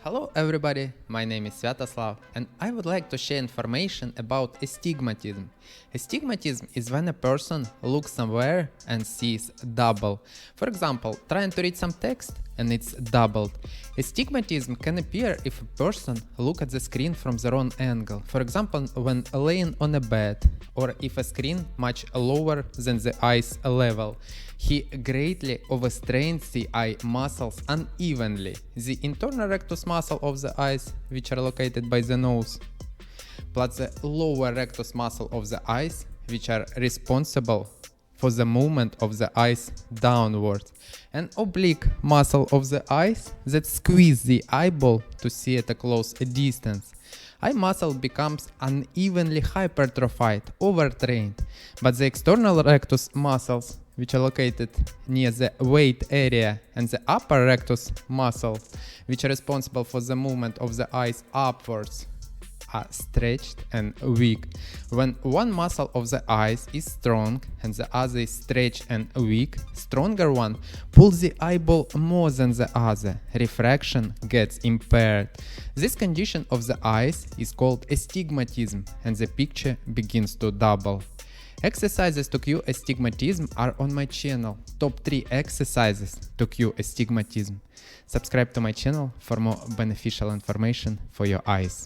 Hello everybody, my name is Sviatoslav and I would like to share information about astigmatism. Astigmatism is when a person looks somewhere and sees double. For example, trying to read some text and it's doubled. Astigmatism can appear if a person looks at the screen from the wrong angle. For example, when laying on a bed, or if a screen much lower than the eye's level. He greatly overstrains the eye muscles unevenly. The internal rectus muscle of the eyes, which are located by the nose, plus the lower rectus muscle of the eyes, which are responsible for the movement of the eyes downwards, and oblique muscle of the eyes that squeeze the eyeball to see at a close distance. Eye muscle becomes unevenly hypertrophied, overtrained, but the external rectus muscles, which are located near the weight area, and the upper rectus muscle, which are responsible for the movement of the eyes upwards, are stretched and weak. When one muscle of the eyes is strong and the other is stretched and weak, stronger one pulls the eyeball more than the other. Refraction gets impaired. This condition of the eyes is called astigmatism, and the picture begins to double. Exercises to cure astigmatism are on my channel. Top 3 exercises to cure astigmatism. Subscribe to my channel for more beneficial information for your eyes.